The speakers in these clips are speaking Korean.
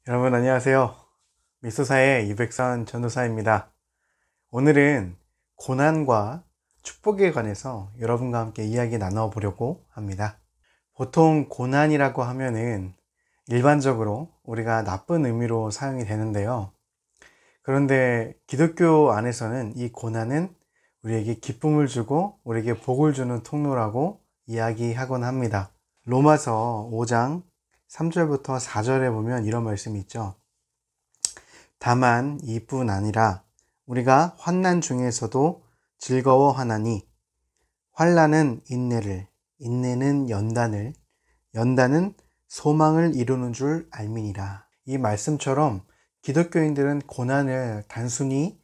여러분 안녕하세요. 미소사의 이백선 전도사입니다. 오늘은 고난과 축복에 관해서 여러분과 함께 이야기 나눠보려고 합니다. 보통 고난이라고 하면은 일반적으로 우리가 나쁜 의미로 사용이 되는데요. 그런데 기독교 안에서는 이 고난은 우리에게 기쁨을 주고 우리에게 복을 주는 통로라고 이야기하곤 합니다. 로마서 5장 3절부터 4절에 보면 이런 말씀이 있죠. 다만 이뿐 아니라 우리가 환난 중에서도 즐거워하나니 환난은 인내를, 인내는 연단을, 연단은 소망을 이루는 줄 알미니라. 이 말씀처럼 기독교인들은 고난을 단순히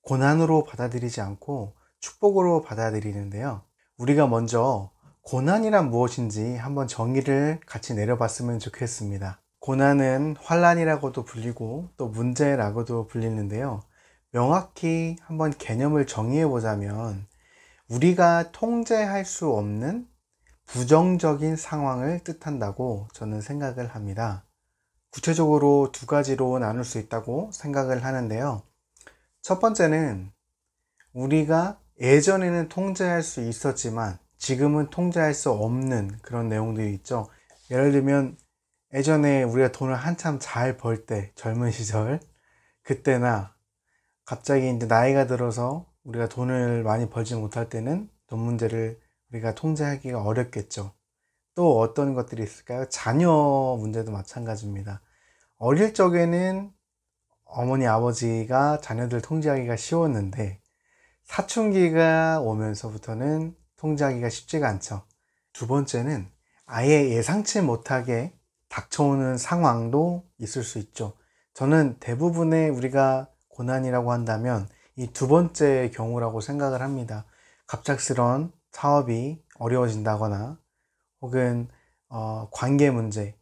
고난으로 받아들이지 않고 축복으로 받아들이는데요. 우리가 먼저 고난이란 무엇인지 한번 정의를 같이 내려봤으면 좋겠습니다. 고난은 환난이라고도 불리고 또 문제라고도 불리는데요. 명확히 한번 개념을 정의해 보자면 우리가 통제할 수 없는 부정적인 상황을 뜻한다고 저는 생각을 합니다. 구체적으로 두 가지로 나눌 수 있다고 생각을 하는데요. 첫 번째는 우리가 예전에는 통제할 수 있었지만 지금은 통제할 수 없는 그런 내용들이 있죠. 예를 들면 예전에 우리가 돈을 한참 잘 벌 때, 젊은 시절, 그때나 갑자기 이제 나이가 들어서 우리가 돈을 많이 벌지 못할 때는 돈 문제를 우리가 통제하기가 어렵겠죠. 또 어떤 것들이 있을까요? 자녀 문제도 마찬가지입니다. 어릴 적에는 어머니, 아버지가 자녀들 통제하기가 쉬웠는데 사춘기가 오면서부터는 통제하기가 쉽지가 않죠. 두 번째는 아예 예상치 못하게 닥쳐오는 상황도 있을 수 있죠. 저는 대부분의 우리가 고난이라고 한다면 이 두 번째 경우라고 생각을 합니다. 갑작스런 사업이 어려워진다거나 혹은 관계 문제,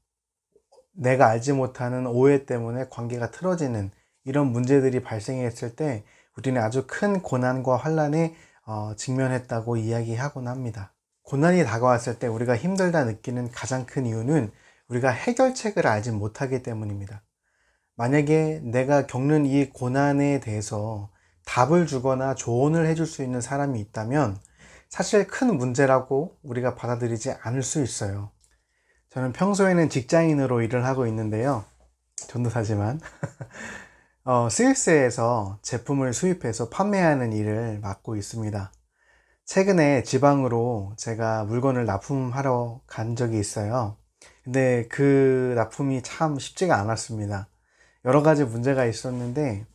내가 알지 못하는 오해 때문에 관계가 틀어지는 이런 문제들이 발생했을 때 우리는 아주 큰 고난과 환난에 직면했다고 이야기하곤 합니다. 고난이 다가왔을 때 우리가 힘들다 느끼는 가장 큰 이유는 우리가 해결책을 알지 못하기 때문입니다. 만약에 내가 겪는 이 고난에 대해서 답을 주거나 조언을 해줄 수 있는 사람이 있다면 사실 큰 문제라고 우리가 받아들이지 않을 수 있어요. 저는 평소에는 직장인으로 일을 하고 있는데요. 전도사지만 스위스에서 제품을 수입해서 판매하는 일을 맡고 있습니다. 최근에 지방으로 제가 물건을 납품하러 간 적이 있어요. 근데 그 납품이 참 쉽지가 않았습니다. 여러 가지 문제가 있었는데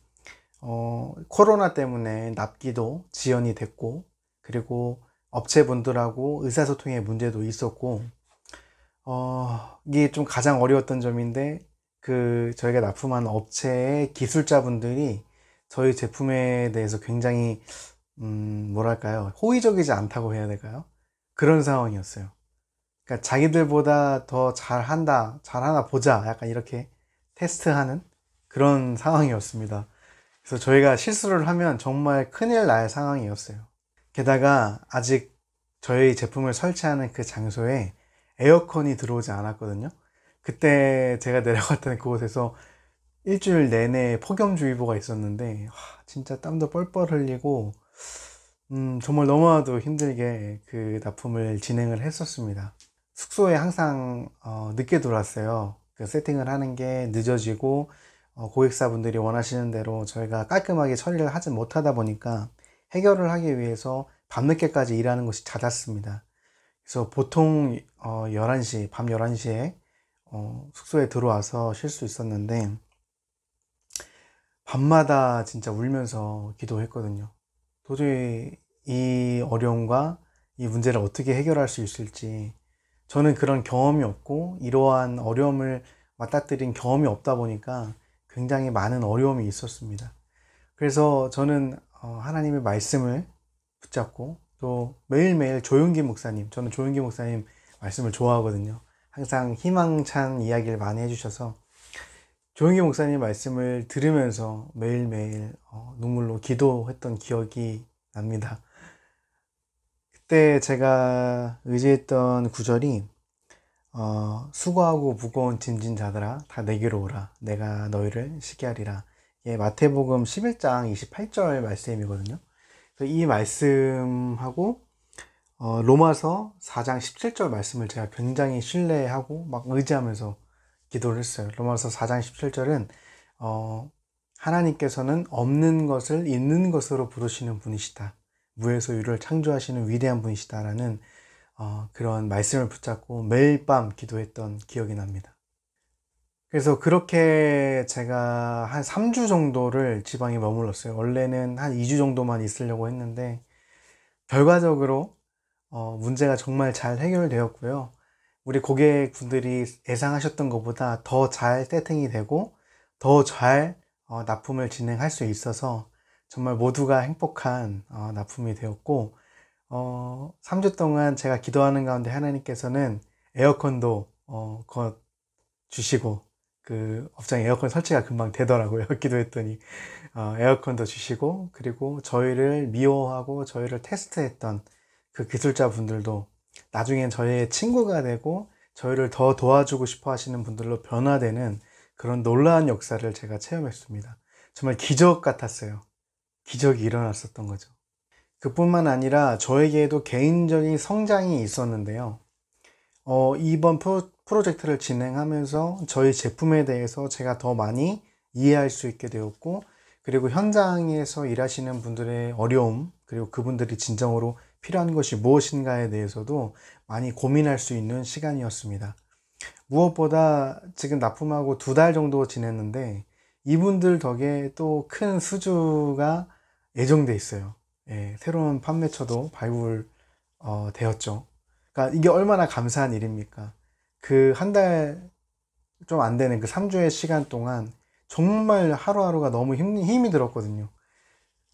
코로나 때문에 납기도 지연이 됐고 그리고 업체분들하고 의사소통의 문제도 있었고 이게 좀 가장 어려웠던 점인데 저희가 납품한 업체의 기술자분들이 저희 제품에 대해서 굉장히 뭐랄까요, 호의적이지 않다고 해야 될까요? 그런 상황이었어요. 그러니까 자기들보다 더 잘하나 보자, 약간 이렇게 테스트하는 그런 상황이었습니다. 그래서 저희가 실수를 하면 정말 큰일 날 상황이었어요. 게다가 아직 저희 제품을 설치하는 그 장소에 에어컨이 들어오지 않았거든요. 그때 제가 내려갔던 그곳에서 일주일 내내 폭염주의보가 있었는데 진짜 땀도 뻘뻘 흘리고 정말 너무나도 힘들게 그 납품을 진행을 했었습니다. 숙소에 항상 늦게 들어왔어요. 그 세팅을 하는 게 늦어지고 고객사분들이 원하시는 대로 저희가 깔끔하게 처리를 하지 못하다 보니까 해결을 하기 위해서 밤늦게까지 일하는 것이 잦았습니다. 그래서 보통 11시, 밤 11시에 숙소에 들어와서 쉴 수 있었는데 밤마다 진짜 울면서 기도했거든요. 도저히 이 어려움과 이 문제를 어떻게 해결할 수 있을지, 저는 그런 경험이 없고 이러한 어려움을 맞닥뜨린 경험이 없다 보니까 굉장히 많은 어려움이 있었습니다. 그래서 저는 하나님의 말씀을 붙잡고 또 매일매일 저는 조용기 목사님 말씀을 좋아하거든요. 항상 희망찬 이야기를 많이 해주셔서 조용기 목사님 말씀을 들으면서 매일매일 눈물로 기도했던 기억이 납니다. 그때 제가 의지했던 구절이 수고하고 무거운 짐진 자들아 다 내게로 오라 내가 너희를 쉬게 하리라. 예, 마태복음 11장 28절 말씀이거든요. 그래서 이 말씀하고 로마서 4장 17절 말씀을 제가 굉장히 신뢰하고 막 의지하면서 기도를 했어요. 로마서 4장 17절은 하나님께서는 없는 것을 있는 것으로 부르시는 분이시다. 무에서 유를 창조하시는 위대한 분이시다라는 그런 말씀을 붙잡고 매일 밤 기도했던 기억이 납니다. 그래서 그렇게 제가 한 3주 정도를 지방에 머물렀어요. 원래는 한 2주 정도만 있으려고 했는데 결과적으로 문제가 정말 잘 해결되었고요. 우리 고객분들이 예상하셨던 것보다 더 잘 세팅이 되고 더 잘 납품을 진행할 수 있어서 정말 모두가 행복한 납품이 되었고 3주 동안 제가 기도하는 가운데 하나님께서는 에어컨도 주시고 그 업장에 에어컨 설치가 금방 되더라고요. 기도했더니 에어컨도 주시고 그리고 저희를 미워하고 저희를 테스트했던 그 기술자 분들도 나중엔 저희의 친구가 되고 저희를 더 도와주고 싶어 하시는 분들로 변화되는 그런 놀라운 역사를 제가 체험했습니다. 정말 기적 같았어요. 기적이 일어났었던 거죠. 그뿐만 아니라 저에게도 개인적인 성장이 있었는데요. 이번 프로젝트를 진행하면서 저희 제품에 대해서 제가 더 많이 이해할 수 있게 되었고 그리고 현장에서 일하시는 분들의 어려움 그리고 그분들이 진정으로 필요한 것이 무엇인가에 대해서도 많이 고민할 수 있는 시간이었습니다. 무엇보다 지금 납품하고 2달 정도 지냈는데 이분들 덕에 또 큰 수주가 예정돼 있어요. 예, 새로운 판매처도 발굴 되었죠. 그러니까 이게 얼마나 감사한 일입니까? 그 한 달 좀 안 되는 그 3주의 시간 동안 정말 하루하루가 너무 힘이 들었거든요.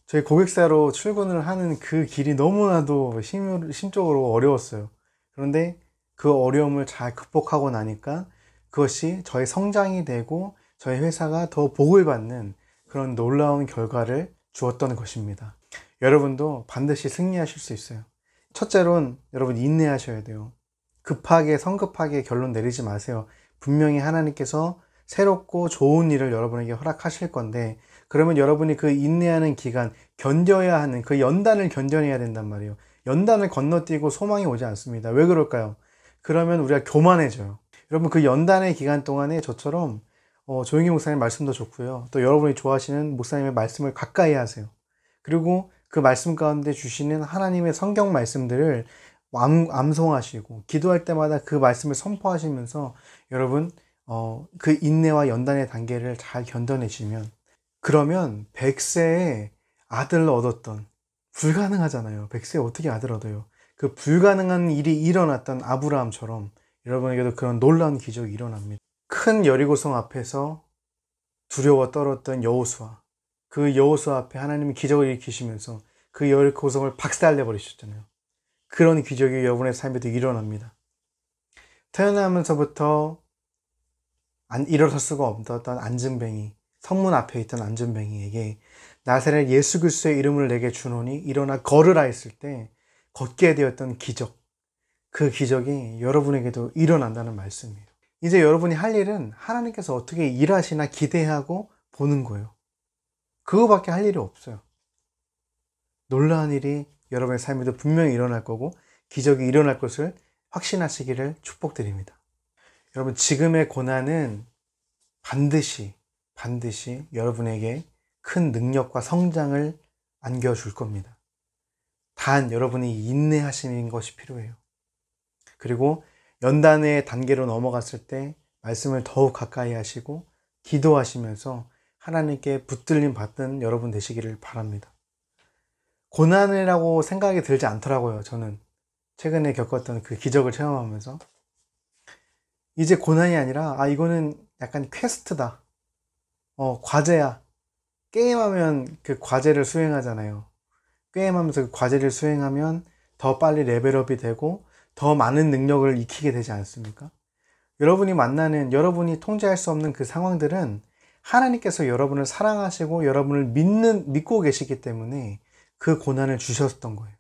저희 고객사로 출근을 하는 그 길이 너무나도 심적으로 어려웠어요. 그런데 그 어려움을 잘 극복하고 나니까 그것이 저의 성장이 되고 저희 회사가 더 복을 받는 그런 놀라운 결과를 주었던 것입니다. 여러분도 반드시 승리하실 수 있어요. 첫째로는 여러분 인내하셔야 돼요. 성급하게 결론 내리지 마세요. 분명히 하나님께서 새롭고 좋은 일을 여러분에게 허락하실 건데 그러면 여러분이 그 인내하는 기간 견뎌야 하는 그 연단을 견뎌내야 된단 말이에요. 연단을 건너뛰고 소망이 오지 않습니다. 왜 그럴까요? 그러면 우리가 교만해져요. 여러분 그 연단의 기간 동안에 저처럼 조용기 목사님 말씀도 좋고요. 또 여러분이 좋아하시는 목사님의 말씀을 가까이 하세요. 그리고 그 말씀 가운데 주시는 하나님의 성경 말씀들을 암송하시고 기도할 때마다 그 말씀을 선포하시면서 여러분 그 인내와 연단의 단계를 잘 견뎌내시면 그러면 100세에 아들을 얻었던 불가능하잖아요. 100세에 어떻게 아들 얻어요? 그 불가능한 일이 일어났던 아브라함처럼 여러분에게도 그런 놀라운 기적이 일어납니다. 큰 여리고성 앞에서 두려워 떨었던 여호수아 그 여호수아 앞에 하나님이 기적을 일으키시면서 그 여리고성을 박살내 버리셨잖아요. 그런 기적이 여러분의 삶에도 일어납니다. 태어나면서부터 일어설 수가 없었던 안진뱅이, 성문 앞에 있던 안진뱅이에게 나사렛 예수 그리스도의 이름을 내게 주노니 일어나 걸으라 했을 때 걷게 되었던 기적, 그 기적이 여러분에게도 일어난다는 말씀이에요. 이제 여러분이 할 일은 하나님께서 어떻게 일하시나 기대하고 보는 거예요. 그거밖에 할 일이 없어요. 놀라운 일이 여러분의 삶에도 분명히 일어날 거고 기적이 일어날 것을 확신하시기를 축복드립니다. 여러분 지금의 고난은 반드시 여러분에게 큰 능력과 성장을 안겨줄 겁니다. 단 여러분이 인내하시는 것이 필요해요. 그리고 연단의 단계로 넘어갔을 때 말씀을 더욱 가까이 하시고 기도하시면서 하나님께 붙들림 받는 여러분 되시기를 바랍니다. 고난이라고 생각이 들지 않더라고요. 저는 최근에 겪었던 그 기적을 체험하면서 이제 고난이 아니라 이거는 약간 퀘스트다. 과제야. 게임하면 그 과제를 수행하잖아요. 게임하면서 그 과제를 수행하면 더 빨리 레벨업이 되고 더 많은 능력을 익히게 되지 않습니까? 여러분이 만나는, 여러분이 통제할 수 없는 그 상황들은 하나님께서 여러분을 사랑하시고 여러분을 믿고 계시기 때문에 그 고난을 주셨던 거예요.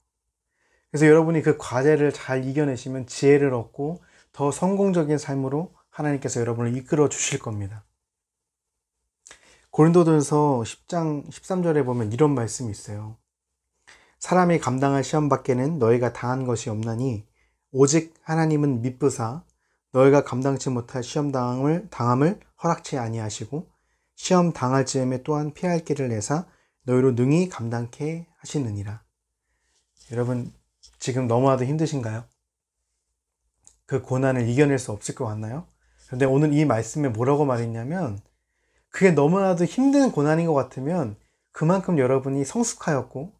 그래서 여러분이 그 과제를 잘 이겨내시면 지혜를 얻고 더 성공적인 삶으로 하나님께서 여러분을 이끌어 주실 겁니다. 고린도전서 10장 13절에 보면 이런 말씀이 있어요. 사람이 감당할 시험 밖에는 너희가 당한 것이 없나니 오직 하나님은 미쁘사 너희가 감당치 못할 시험 당함을 허락치 아니하시고 시험 당할 즈음에 또한 피할 길을 내사 너희로 능히 감당케 하시느니라. 여러분, 지금 너무나도 힘드신가요? 그 고난을 이겨낼 수 없을 것 같나요? 그런데 오늘 이 말씀에 뭐라고 말했냐면, 그게 너무나도 힘든 고난인 것 같으면 그만큼 여러분이 성숙하였고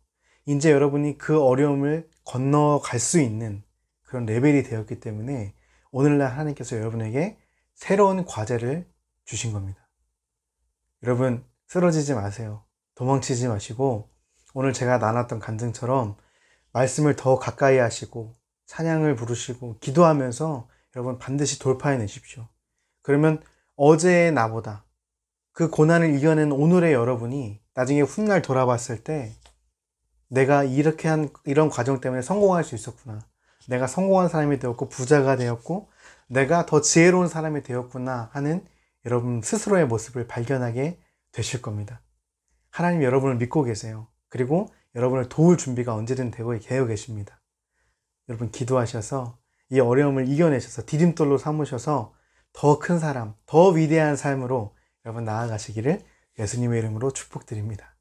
이제 여러분이 그 어려움을 건너갈 수 있는 그런 레벨이 되었기 때문에 오늘날 하나님께서 여러분에게 새로운 과제를 주신 겁니다. 여러분, 쓰러지지 마세요. 도망치지 마시고 오늘 제가 나눴던 간증처럼 말씀을 더 가까이 하시고 찬양을 부르시고 기도하면서 여러분 반드시 돌파해내십시오. 그러면 어제의 나보다 그 고난을 이겨낸 오늘의 여러분이 나중에 훗날 돌아봤을 때 내가 이렇게 이런 과정 때문에 성공할 수 있었구나. 내가 성공한 사람이 되었고 부자가 되었고 내가 더 지혜로운 사람이 되었구나 하는 여러분 스스로의 모습을 발견하게 되실 겁니다. 하나님 여러분을 믿고 계세요. 그리고 여러분을 도울 준비가 언제든 되어 계십니다. 여러분 기도하셔서 이 어려움을 이겨내셔서 디딤돌로 삼으셔서 더 큰 사람, 더 위대한 삶으로 여러분 나아가시기를 예수님의 이름으로 축복드립니다.